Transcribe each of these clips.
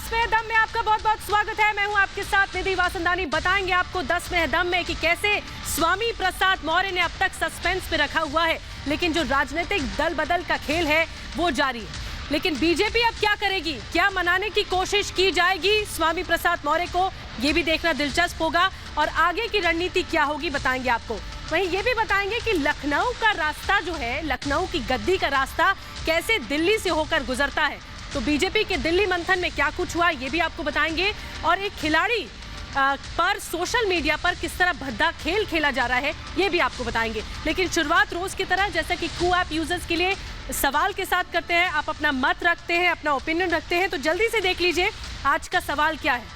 10वें दम में आपका बहुत बहुत स्वागत है। मैं हूं आपके साथ निधि वासंदानी। बताएंगे आपको 10वें दम में कि कैसे स्वामी प्रसाद मौर्य ने अब तक सस्पेंस पे रखा हुआ है, लेकिन जो राजनीतिक दल बदल का खेल है वो जारी है। लेकिन बीजेपी अब क्या करेगी, क्या मनाने की कोशिश की जाएगी स्वामी प्रसाद मौर्य को, ये भी देखना दिलचस्प होगा। और आगे की रणनीति क्या होगी बताएंगे आपको। वहीं ये भी बताएंगे कि लखनऊ का रास्ता जो है, लखनऊ की गद्दी का रास्ता कैसे दिल्ली से होकर गुजरता है। तो बीजेपी के दिल्ली मंथन में क्या कुछ हुआ ये भी आपको बताएंगे। और एक खिलाड़ी पर सोशल मीडिया पर किस तरह भद्दा खेल खेला जा रहा है ये भी आपको बताएंगे। लेकिन शुरुआत रोज की तरह जैसा कि कू ऐप यूजर्स के लिए सवाल के साथ करते हैं। आप अपना मत रखते हैं, अपना ओपिनियन रखते हैं, तो जल्दी से देख लीजिए आज का सवाल क्या है।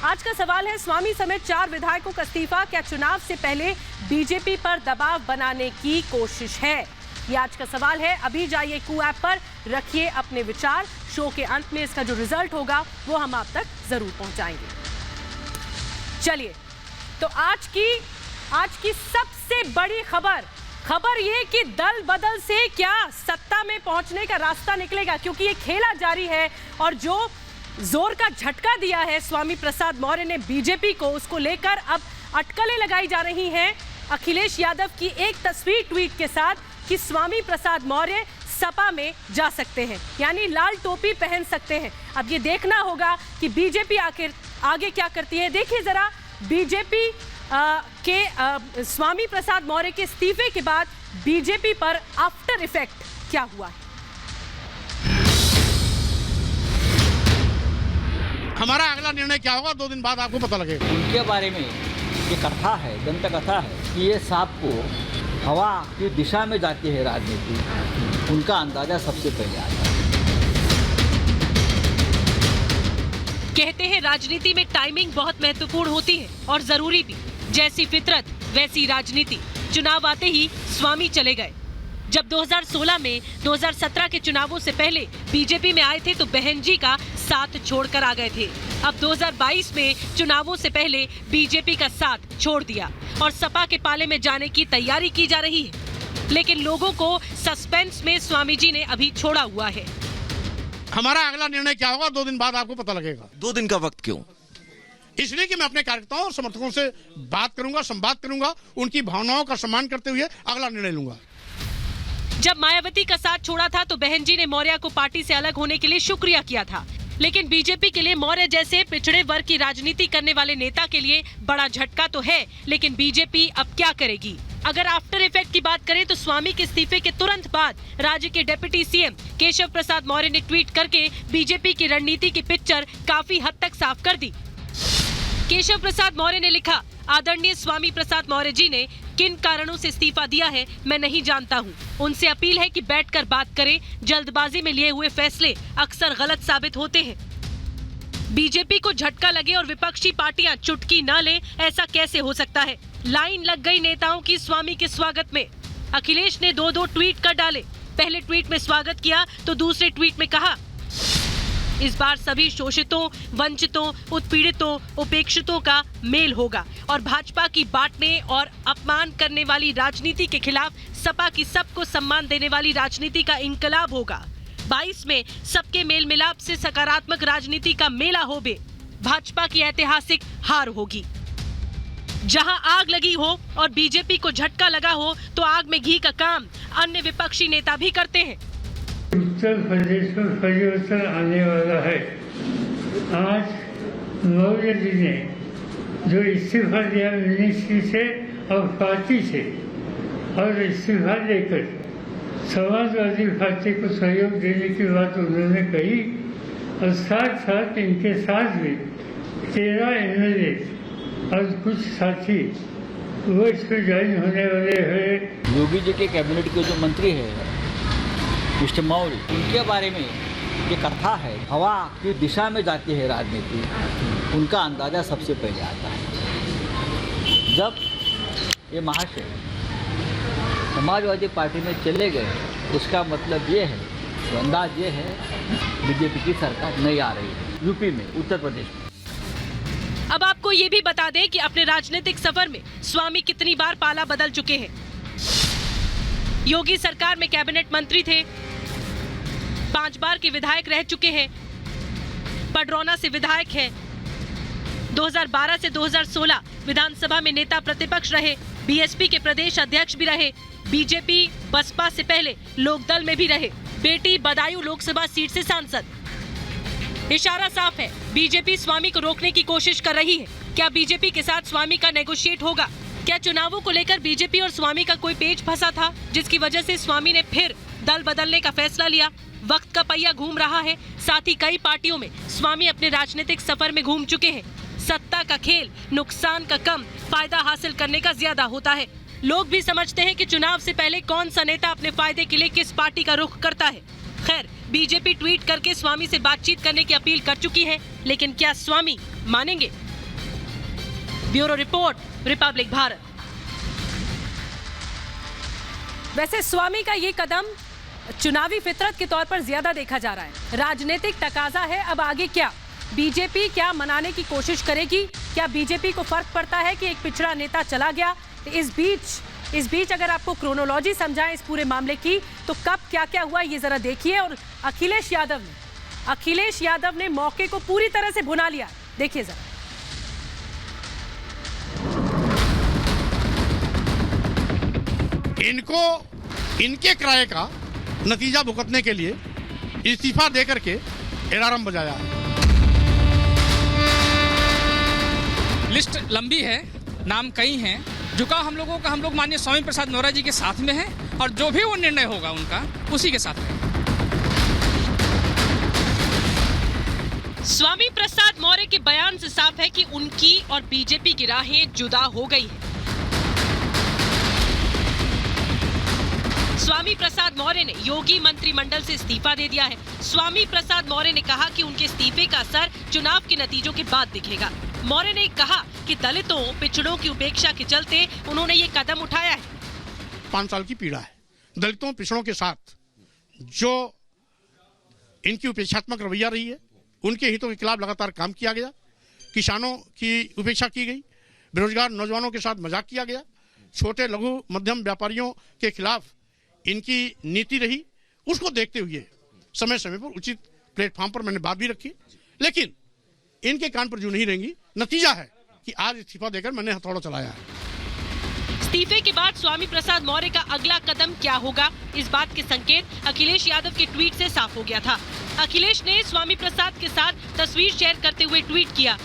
आज का सवाल है, स्वामी समेत 4 विधायकों का इस्तीफा, क्या चुनाव से पहले बीजेपी पर दबाव बनाने की कोशिश है? ये आज का सवाल है। अभी जाइए कू ऐप पर, रखिए अपने विचार। शो के अंत में इसका जो रिजल्ट होगा वो हम आप तक जरूर पहुंचाएंगे। चलिए, तो आज की सबसे बड़ी खबर ये कि दल बदल से क्या सत्ता में पहुंचने का रास्ता निकलेगा, क्योंकि ये खेला जारी है। और जो जोर का झटका दिया है स्वामी प्रसाद मौर्य ने बीजेपी को, उसको लेकर अब अटकलें लगाई जा रही हैं अखिलेश यादव की एक तस्वीर ट्वीट के साथ कि स्वामी प्रसाद मौर्य सपा में जा सकते हैं, यानी लाल टोपी पहन सकते हैं। अब ये देखना होगा कि बीजेपी आखिर आगे क्या करती है। देखिए जरा बीजेपी के स्वामी प्रसाद मौर्य के इस्तीफे के बाद बीजेपी पर आफ्टर इफेक्ट क्या हुआ है। हमारा अगला निर्णय क्या होगा 2 दिन बाद आपको पता लगेगा। उनके बारे में ये कथा है, दंत कथा है कि ये सांप को हवा की दिशा में जाती है राजनीति, उनका अंदाजा सबसे पहले आता है। कहते हैं राजनीति में टाइमिंग बहुत महत्वपूर्ण होती है और जरूरी भी। जैसी फितरत वैसी राजनीति। चुनाव आते ही स्वामी चले गए। जब 2016 में 2017 के चुनावों से पहले बीजेपी में आए थे तो बहन जी का साथ छोड़कर आ गए थे। अब 2022 में चुनावों से पहले बीजेपी का साथ छोड़ दिया और सपा के पाले में जाने की तैयारी की जा रही है। लेकिन लोगों को सस्पेंस में स्वामी जी ने अभी छोड़ा हुआ है। हमारा अगला निर्णय क्या होगा 2 दिन बाद आपको पता लगेगा। 2 दिन का वक्त क्यों? इसलिए कि मैं अपने कार्यकर्ताओं और समर्थकों से बात करूंगा, संवाद करूंगा, उनकी भावनाओं का सम्मान करते हुए अगला निर्णय लूंगा। जब मायावती का साथ छोड़ा था तो बहन जी ने मौर्य को पार्टी से अलग होने के लिए शुक्रिया किया था। लेकिन बीजेपी के लिए मौर्य जैसे पिछड़े वर्ग की राजनीति करने वाले नेता के लिए बड़ा झटका तो है। लेकिन बीजेपी अब क्या करेगी? अगर आफ्टर इफेक्ट की बात करें तो स्वामी के इस्तीफे के तुरंत बाद राज्य के डिप्टी सीएम केशव प्रसाद मौर्य ने ट्वीट करके बीजेपी की रणनीति की पिक्चर काफी हद तक साफ कर दी। केशव प्रसाद मौर्य ने लिखा, आदरणीय स्वामी प्रसाद मौर्य जी ने किन कारणों से इस्तीफा दिया है मैं नहीं जानता हूं। उनसे अपील है कि बैठकर बात करें। जल्दबाजी में लिए हुए फैसले अक्सर गलत साबित होते हैं। बीजेपी को झटका लगे और विपक्षी पार्टियां चुटकी न ले, ऐसा कैसे हो सकता है? लाइन लग गई नेताओं की स्वामी के स्वागत में। अखिलेश ने 2-2 ट्वीट कर डाले। पहले ट्वीट में स्वागत किया तो दूसरे ट्वीट में कहा, इस बार सभी शोषितों, वंचितों, उत्पीड़ितों, उपेक्षितों का मेल होगा और भाजपा की बांटने और अपमान करने वाली राजनीति के खिलाफ सपा की सबको सम्मान देने वाली राजनीति का इनकलाब होगा। 22 में सबके मेल मिलाप से सकारात्मक राजनीति का मेला होबे। भाजपा की ऐतिहासिक हार होगी। जहां आग लगी हो और बीजेपी को झटका लगा हो तो आग में घी का काम अन्य विपक्षी नेता भी करते हैं। उत्तर प्रदेश में परिवर्तन आने वाला है। आज मौर्य जी ने जो इस्तीफा दिया मिनिस्ट्री से और पार्टी से, और इस्तीफा देकर समाजवादी पार्टी को सहयोग देने की बात उन्होंने कही। और साथ साथ इनके साथ भी 13 MLA और कुछ साथी वो इस पर ज्वाइन होने वाले हैं। योगी जी के कैबिनेट के जो मंत्री है मिस्टर मौर्य, उनके बारे में ये कथा है, हवा की दिशा में जाती है राजनीति, उनका अंदाजा सबसे पहले आता है। जब ये महाशय समाजवादी पार्टी में चले गए उसका मतलब ये है, तो अंदाज ये है बीजेपी की सरकार नहीं आ रही है यूपी में, उत्तर प्रदेश में। अब आपको ये भी बता दें कि अपने राजनीतिक सफर में स्वामी कितनी बार पाला बदल चुके हैं। योगी सरकार में कैबिनेट मंत्री थे, 5 बार के विधायक रह चुके हैं, पडरौना से विधायक हैं। 2012 से 2016 विधानसभा में नेता प्रतिपक्ष रहे, बीएसपी के प्रदेश अध्यक्ष भी रहे, बीजेपी बसपा से पहले लोकदल में भी रहे, बेटी बदायूं लोकसभा सीट से सांसद। इशारा साफ है, बीजेपी स्वामी को रोकने की कोशिश कर रही है। क्या बीजेपी के साथ स्वामी का नेगोशिएट होगा? क्या चुनावों को लेकर बीजेपी और स्वामी का कोई पेच फंसा था, जिसकी वजह से स्वामी ने फिर दल बदलने का फैसला लिया? वक्त का पहिया घूम रहा है, साथ ही कई पार्टियों में स्वामी अपने राजनीतिक सफर में घूम चुके हैं। सत्ता का खेल नुकसान का कम, फायदा हासिल करने का ज्यादा होता है। लोग भी समझते हैं कि चुनाव से पहले कौन सा नेता अपने फायदे के लिए किस पार्टी का रुख करता है। खैर, बीजेपी ट्वीट करके स्वामी से बातचीत करने की अपील कर चुकी है, लेकिन क्या स्वामी मानेंगे? Bureau report, Republic Bharat. वैसे स्वामी का ये कदम चुनावी फितरत के तौर पर ज्यादा देखा जा रहा है। राजनीतिक तकाजा है, अब आगे क्या? बीजेपी क्या मनाने की कोशिश करेगी? क्या बीजेपी को फर्क पड़ता है कि एक पिछड़ा नेता चला गया? इस बीच अगर आपको क्रोनोलॉजी समझाएं इस पूरे मामले की, तो कब क्या क्या हुआ ये जरा देखिए। और अखिलेश यादव ने मौके को पूरी तरह से भुना लिया। देखिए जरा। इनको इनके किराए का नतीजा भुगतने के लिए इस्तीफा देकर के अलार्म बजाया। लिस्ट लंबी है, नाम कई हैं। झुकाव हम लोग माननीय स्वामी प्रसाद मौर्य जी के साथ में है, और जो भी वो निर्णय होगा उनका उसी के साथ है। स्वामी प्रसाद मौर्य के बयान से साफ है कि उनकी और बीजेपी की राहें जुदा हो गई हैं। स्वामी प्रसाद मौर्य ने योगी मंत्रिमंडल से इस्तीफा दे दिया है। स्वामी प्रसाद मौर्य ने कहा कि उनके इस्तीफे का असर चुनाव के नतीजों के बाद दिखेगा। मौर्य ने कहा कि दलितों, पिछड़ों की उपेक्षा के चलते उन्होंने ये कदम उठाया है। 5 साल की पीड़ा है। दलितों, पिछड़ों के साथ जो इनकी उपेक्षात्मक रवैया रही है, उनके हितों के खिलाफ लगातार काम किया गया। किसानों की उपेक्षा की गई, बेरोजगार नौजवानों के साथ मजाक किया गया, छोटे लघु मध्यम व्यापारियों के खिलाफ इनकी नीति रही। उसको देखते हुए समय समय पर उचित प्लेटफॉर्म पर मैंने बात भी रखी, लेकिन इनके कान पर जू नहीं रहेंगी। नतीजा है कि आज इस्तीफा देकर मैंने हथौड़ा चलाया है। इस्तीफे के बाद स्वामी प्रसाद मौर्य का अगला कदम क्या होगा, इस बात के संकेत अखिलेश यादव के ट्वीट से साफ हो गया था। अखिलेश ने स्वामी प्रसाद के साथ तस्वीर शेयर करते हुए ट्वीट किया,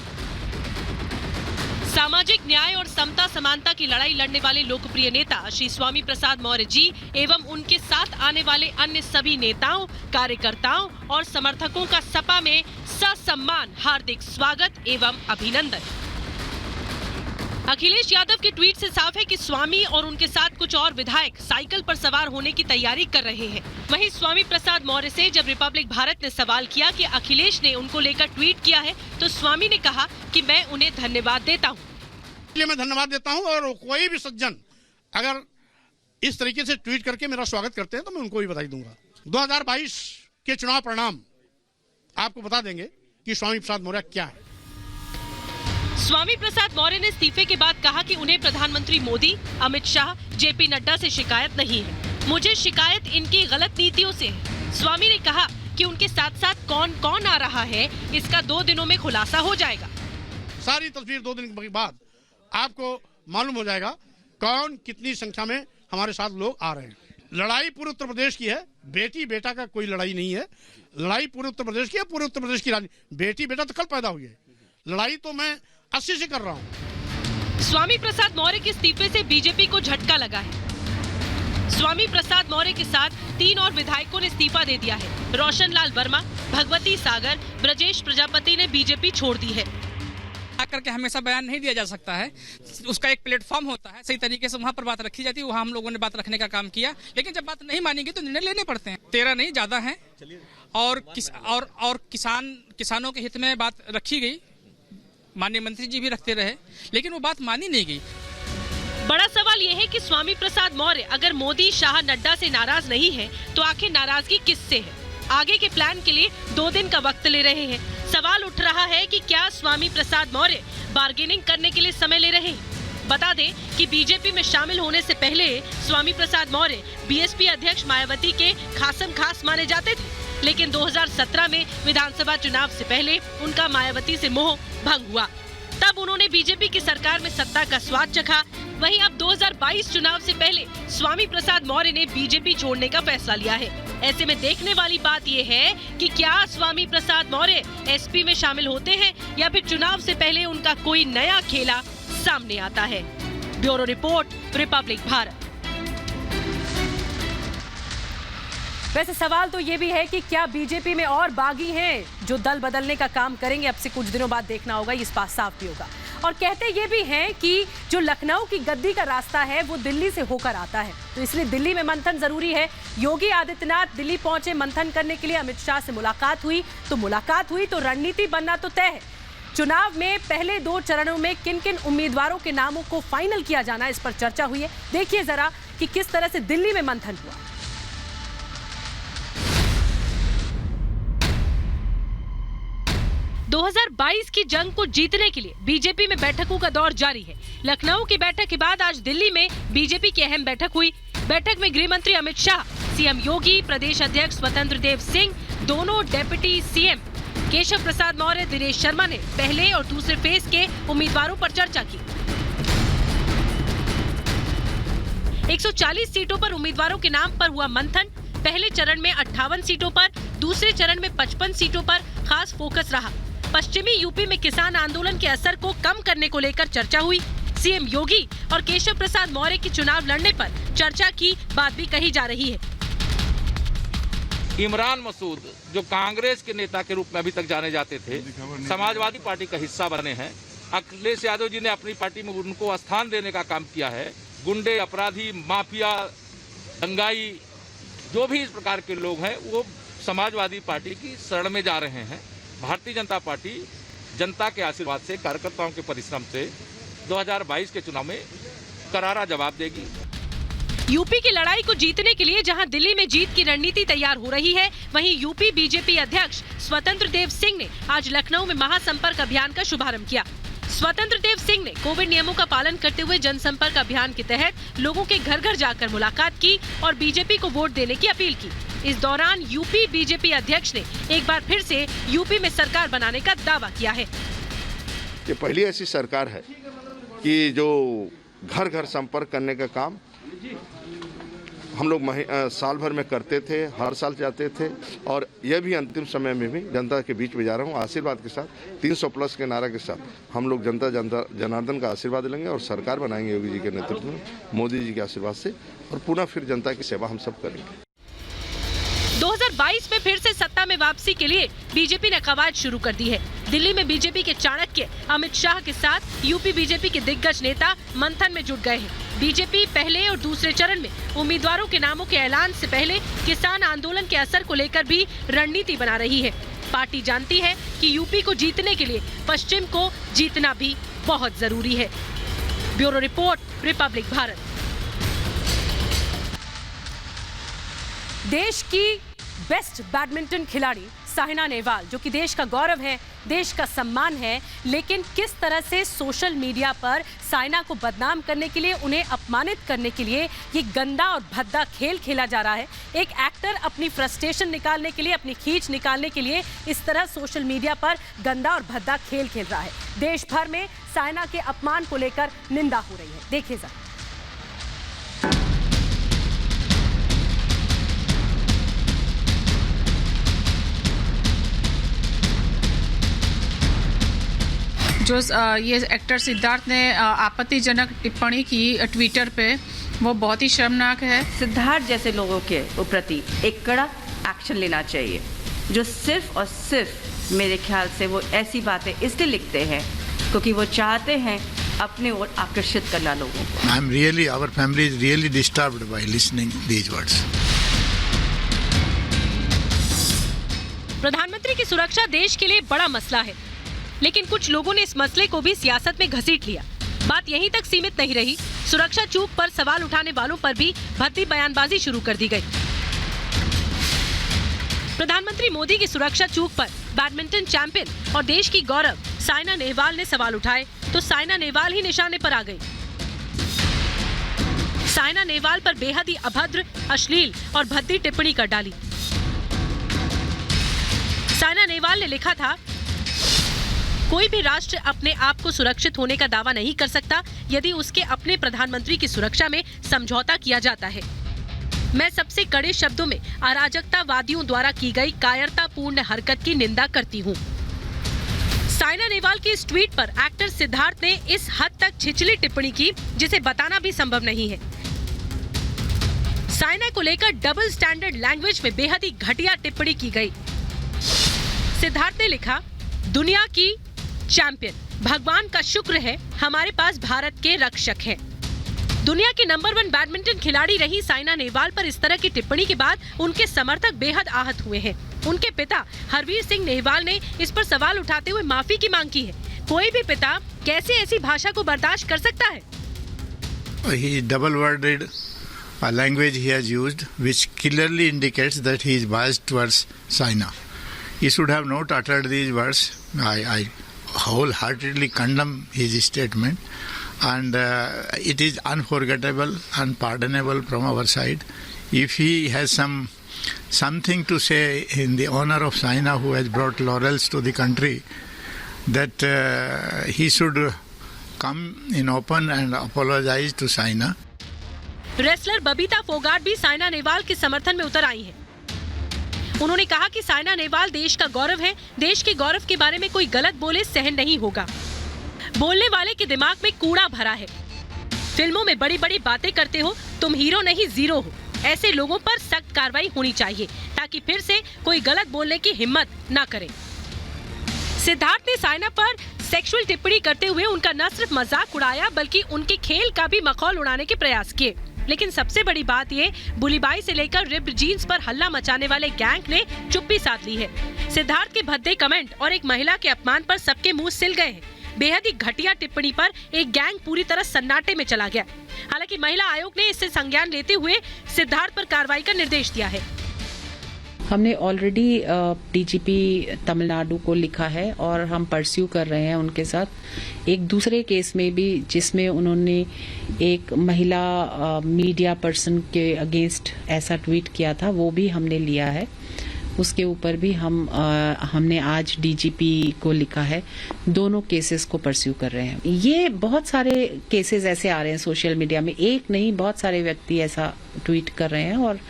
सामाजिक न्याय और समता समानता की लड़ाई लड़ने वाले लोकप्रिय नेता श्री स्वामी प्रसाद मौर्य जी एवं उनके साथ आने वाले अन्य सभी नेताओं, कार्यकर्ताओं और समर्थकों का सपा में ससम्मान हार्दिक स्वागत एवं अभिनंदन। अखिलेश यादव के ट्वीट से साफ है कि स्वामी और उनके साथ कुछ और विधायक साइकिल पर सवार होने की तैयारी कर रहे हैं। वहीं स्वामी प्रसाद मौर्य से जब रिपब्लिक भारत ने सवाल किया कि अखिलेश ने उनको लेकर ट्वीट किया है, तो स्वामी ने कहा कि मैं उन्हें धन्यवाद देता हूं। इसलिए मैं धन्यवाद देता हूं, और कोई भी सज्जन अगर इस तरीके से ट्वीट करके मेरा स्वागत करते हैं तो मैं उनको भी बधाई दूंगा। 2022 के चुनाव परिणाम आपको बता देंगे कि स्वामी प्रसाद मौर्य क्या है। स्वामी प्रसाद मौर्य ने इस्तीफे के बाद कहा कि उन्हें प्रधानमंत्री मोदी, अमित शाह, जेपी नड्डा से शिकायत नहीं है। मुझे शिकायत इनकी गलत नीतियों से है। स्वामी ने कहा कि उनके साथ साथ कौन कौन आ रहा है, इसका 2 दिनों में खुलासा हो जाएगा। सारी तस्वीर 2 दिन के बाद आपको मालूम हो जाएगा कौन कितनी संख्या में हमारे साथ लोग आ रहे हैं। लड़ाई पूरे उत्तर प्रदेश की है, बेटी बेटा का कोई लड़ाई नहीं है। लड़ाई पूरे उत्तर प्रदेश की है, पूरे उत्तर प्रदेश की राजनीति। बेटी बेटा तो कल पैदा हुई है, लड़ाई तो मैं 80 से कर रहा हूँ। स्वामी प्रसाद मौर्य के इस्तीफे से बीजेपी को झटका लगा है। स्वामी प्रसाद मौर्य के साथ 3 और विधायकों ने इस्तीफा दे दिया है। रोशन लाल वर्मा, भगवती सागर, ब्रजेश प्रजापति ने बीजेपी छोड़ दी है। करके हमेशा बयान नहीं दिया जा सकता है, उसका एक प्लेटफॉर्म होता है, सही तरीके से वहाँ पर बात रखी जाती है। वहाँ हम लोगों ने बात रखने का काम किया, लेकिन जब बात नहीं मानेंगे तो निर्णय लेने पड़ते हैं। 13 नहीं ज्यादा है, और किसानों के हित में बात रखी गई। माननीय मंत्री जी भी रखते रहे, लेकिन वो बात मानी नहीं गई। बड़ा सवाल यह है कि स्वामी प्रसाद मौर्य अगर मोदी, शाह, नड्डा से नाराज नहीं है, तो आखिर नाराजगी किससे है? आगे के प्लान के लिए 2 दिन का वक्त ले रहे हैं। सवाल उठ रहा है कि क्या स्वामी प्रसाद मौर्य बार्गेनिंग करने के लिए समय ले रहे हैं? बता दें कि बीजेपी में शामिल होने से पहले स्वामी प्रसाद मौर्य बीएसपी अध्यक्ष मायावती के खासम खास माने जाते थे। लेकिन 2017 में विधानसभा चुनाव से पहले उनका मायावती से मोह भंग हुआ। तब उन्होंने बीजेपी की सरकार में सत्ता का स्वाद चखा। वहीं अब 2022 चुनाव से पहले स्वामी प्रसाद मौर्य ने बीजेपी छोड़ने का फैसला लिया है। ऐसे में देखने वाली बात ये है कि क्या स्वामी प्रसाद मौर्य एसपी में शामिल होते हैं या फिर चुनाव से पहले उनका कोई नया खेला सामने आता है। Bureau report, Republic Bharat. वैसे सवाल तो ये भी है कि क्या बीजेपी में और बागी हैं जो दल बदलने का काम करेंगे। अब से कुछ दिनों बाद देखना होगा, इस बात साफ भी होगा। और कहते ये भी हैं कि जो लखनऊ की गद्दी का रास्ता है वो दिल्ली से होकर आता है, तो इसलिए दिल्ली में मंथन जरूरी है। योगी आदित्यनाथ दिल्ली पहुंचे मंथन करने के लिए। अमित शाह से मुलाकात हुई तो रणनीति बनना तो तय है। चुनाव में पहले 2 चरणों में किन किन उम्मीदवारों के नामों को फाइनल किया जाना, इस पर चर्चा हुई है। देखिए जरा कि किस तरह से दिल्ली में मंथन हुआ। 2022 की जंग को जीतने के लिए बीजेपी में बैठकों का दौर जारी है। लखनऊ की बैठक के बाद आज दिल्ली में बीजेपी की अहम बैठक हुई। बैठक में गृह मंत्री अमित शाह, सीएम योगी, प्रदेश अध्यक्ष स्वतंत्र देव सिंह, दोनों डेप्यूटी सीएम केशव प्रसाद मौर्य, दिनेश शर्मा ने पहले और दूसरे फेज के उम्मीदवारों पर चर्चा की। 140 सीटों पर उम्मीदवारों के नाम पर हुआ मंथन। पहले चरण में 58 सीटों पर, दूसरे चरण में 55 सीटों पर खास फोकस रहा। पश्चिमी यूपी में किसान आंदोलन के असर को कम करने को लेकर चर्चा हुई। सीएम योगी और केशव प्रसाद मौर्य की चुनाव लड़ने पर चर्चा की बात भी कही जा रही है। इमरान मसूद जो कांग्रेस के नेता के रूप में अभी तक जाने जाते थे, समाजवादी पार्टी का हिस्सा बने हैं। अखिलेश यादव जी ने अपनी पार्टी में उनको स्थान देने का काम किया है। गुंडे, अपराधी, माफिया, दंगाई, जो भी इस प्रकार के लोग हैं वो समाजवादी पार्टी की शरण में जा रहे हैं। भारतीय जनता पार्टी जनता के आशीर्वाद से, कार्यकर्ताओं के परिश्रम से 2022 के चुनाव में करारा जवाब देगी। यूपी की लड़ाई को जीतने के लिए जहां दिल्ली में जीत की रणनीति तैयार हो रही है, वहीं यूपी बीजेपी अध्यक्ष स्वतंत्र देव सिंह ने आज लखनऊ में महासंपर्क अभियान का शुभारंभ किया। स्वतंत्र देव सिंह ने कोविड नियमों का पालन करते हुए जनसंपर्क अभियान के तहत लोगों के घर घर जाकर मुलाकात की और बीजेपी को वोट देने की अपील की। इस दौरान यूपी बीजेपी अध्यक्ष ने एक बार फिर से यूपी में सरकार बनाने का दावा किया है। ये पहली ऐसी सरकार है कि जो घर घर संपर्क करने का काम हम लोग साल भर में करते थे, हर साल जाते थे, और यह भी अंतिम समय में भी जनता के बीच में जा रहा हूँ आशीर्वाद के साथ। 300+ के नारा के साथ हम लोग जनता जनार्दन का आशीर्वाद लेंगे और सरकार बनाएंगे योगी जी के नेतृत्व में, मोदी जी के आशीर्वाद से, और पुनः फिर जनता की सेवा हम सब करेंगे। 2022 में फिर से सत्ता में वापसी के लिए बीजेपी ने कवायद शुरू कर दी है। दिल्ली में बीजेपी के चाणक्य अमित शाह के साथ यूपी बीजेपी के दिग्गज नेता मंथन में जुट गए हैं। बीजेपी पहले और दूसरे चरण में उम्मीदवारों के नामों के ऐलान से पहले किसान आंदोलन के असर को लेकर भी रणनीति बना रही है। पार्टी जानती है कि यूपी को जीतने के लिए पश्चिम को जीतना भी बहुत जरूरी है। Bureau report, Republic Bharat. देश की बेस्ट बैडमिंटन खिलाड़ी साइना नेहवाल, जो कि देश का गौरव है, देश का सम्मान है, लेकिन किस तरह से सोशल मीडिया पर साइना को बदनाम करने के लिए, उन्हें अपमानित करने के लिए ये गंदा और भद्दा खेल खेला जा रहा है। एक एक्टर अपनी फ्रस्ट्रेशन निकालने के लिए, अपनी खींच निकालने के लिए इस तरह सोशल मीडिया पर गंदा और भद्दा खेल खेल रहा है। देश भर में साइना के अपमान को लेकर निंदा हो रही है। देखिए जरा। जो ये एक्टर सिद्धार्थ ने आपत्तिजनक टिप्पणी की ट्विटर पे, वो बहुत ही शर्मनाक है। सिद्धार्थ जैसे लोगों के प्रति एक कड़ा एक्शन लेना चाहिए, जो सिर्फ और सिर्फ मेरे ख्याल से वो ऐसी बातें इसलिए लिखते हैं क्योंकि वो चाहते हैं अपने ओर आकर्षित करना लोगों को। Our family is really disturbed by listening these words. प्रधानमंत्री की सुरक्षा देश के लिए बड़ा मसला है, लेकिन कुछ लोगों ने इस मसले को भी सियासत में घसीट लिया। बात यहीं तक सीमित नहीं रही, सुरक्षा चूक पर सवाल उठाने वालों पर भी भद्दी बयानबाजी शुरू कर दी गई। प्रधानमंत्री मोदी की सुरक्षा चूक पर बैडमिंटन चैंपियन और देश की गौरव साइना नेहवाल ने सवाल उठाए तो साइना नेहवाल ही निशाने पर आ गई। साइना नेहवाल पर बेहद ही अभद्र, अश्लील और भद्दी टिप्पणी कर डाली। साइना नेहवाल ने लिखा था, कोई भी राष्ट्र अपने आप को सुरक्षित होने का दावा नहीं कर सकता यदि उसके अपने प्रधानमंत्री की सुरक्षा में समझौता किया जाता है। मैं सबसे कड़े शब्दों में अराजकतावादियों द्वारा की गई कायरतापूर्ण हरकत की निंदा करती हूँ। साइना नेहवाल के इस ट्वीट पर एक्टर सिद्धार्थ ने इस हद तक छिछली टिप्पणी की जिसे बताना भी संभव नहीं है। साइना को लेकर डबल स्टैंडर्ड लैंग्वेज में बेहद ही घटिया टिप्पणी की गई। सिद्धार्थ ने लिखा, दुनिया की चैंपियन, भगवान का शुक्र है हमारे पास भारत के रक्षक हैं। दुनिया की नंबर 1 बैडमिंटन खिलाड़ी रही साइना नेहवाल पर इस तरह की टिप्पणी के बाद उनके समर्थक बेहद आहत हुए हैं। उनके पिता हरवीर सिंह नेहवाल ने इस पर सवाल उठाते हुए माफी की मांग की है। कोई भी पिता कैसे ऐसी भाषा को बर्दाश्त कर सकता है? He double-worded language he has used, which clearly indicates that he is biased towards Saina. He should have not uttered these words. I wholeheartedly condemn his statement, and it is unforgettable, unpardonable from our side. If he has something to say in the honor of Saina, who has brought laurels to the country, that he should come in open and apologize to Saina. Wrestler Babita Phogat भी साइना नेहवाल के समर्थन में उतर आई हैं। उन्होंने कहा कि साइना नेहवाल देश का गौरव है, देश के गौरव के बारे में कोई गलत बोले सहन नहीं होगा। बोलने वाले के दिमाग में कूड़ा भरा है। फिल्मों में बड़ी बड़ी बातें करते हो, तुम हीरो नहीं जीरो हो। ऐसे लोगों पर सख्त कार्रवाई होनी चाहिए ताकि फिर से कोई गलत बोलने की हिम्मत न करे। सिद्धार्थ ने साइना पर सेक्सुअल टिप्पणी करते हुए उनका न सिर्फ मजाक उड़ाया बल्कि उनके खेल का भी मखौल उड़ाने के प्रयास किए। लेकिन सबसे बड़ी बात ये, बुलीबाई से लेकर रिप्ड जीन्स पर हल्ला मचाने वाले गैंग ने चुप्पी साध ली है। सिद्धार्थ के भद्दे कमेंट और एक महिला के अपमान पर सबके मुंह सिल गए हैं। बेहद ही घटिया टिप्पणी पर एक गैंग पूरी तरह सन्नाटे में चला गया। हालांकि महिला आयोग ने इससे संज्ञान लेते हुए सिद्धार्थ पर कार्रवाई का निर्देश दिया है। हमने ऑलरेडी डीजीपी तमिलनाडु को लिखा है और हम परस्यू कर रहे हैं उनके साथ एक दूसरे केस में भी, जिसमें उन्होंने एक महिला मीडिया पर्सन के अगेंस्ट ऐसा ट्वीट किया था, वो भी हमने लिया है। उसके ऊपर भी हमने आज डीजीपी को लिखा है। दोनों केसेस को परस्यू कर रहे हैं। ये बहुत सारे केसेस ऐसे आ रहे हैं सोशल मीडिया में, एक नहीं बहुत सारे व्यक्ति ऐसा ट्वीट कर रहे हैं और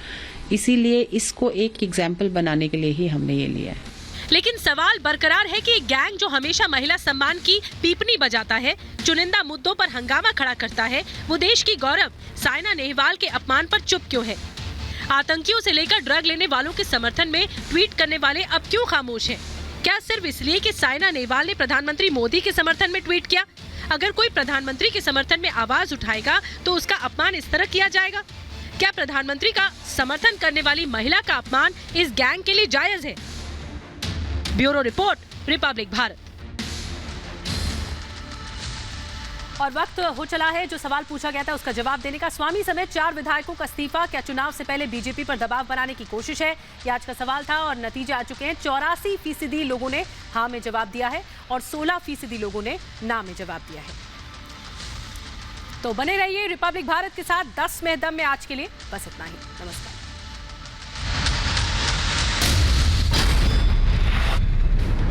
इसीलिए इसको एक एग्जाम्पल बनाने के लिए ही हमने ये लिया है। लेकिन सवाल बरकरार है कि एक गैंग जो हमेशा महिला सम्मान की पीपनी बजाता है, चुनिंदा मुद्दों पर हंगामा खड़ा करता है, वो देश की गौरव साइना नेहवाल के अपमान पर चुप क्यों है? आतंकियों से लेकर ड्रग लेने वालों के समर्थन में ट्वीट करने वाले अब क्यों खामोश हैं? क्या सिर्फ इसलिए कि साइना नेहवाल ने प्रधानमंत्री मोदी के समर्थन में ट्वीट किया? अगर कोई प्रधानमंत्री के समर्थन में आवाज उठाएगा तो उसका अपमान इस तरह किया जाएगा? क्या प्रधानमंत्री का समर्थन करने वाली महिला का अपमान इस गैंग के लिए जायज है? Bureau report, Republic Bharat. और वक्त हो चला है जो सवाल पूछा गया था उसका जवाब देने का। स्वामी समेत 4 विधायकों का इस्तीफा, क्या चुनाव से पहले बीजेपी पर दबाव बनाने की कोशिश है? ये आज का सवाल था और नतीजे आ चुके हैं। 84% लोगों ने हाँ में जवाब दिया है और 16% लोगों ने ना में जवाब दिया है। तो बने रहिए रिपब्लिक भारत के साथ। 10 में दम में आज के लिए बस इतना ही। नमस्कार।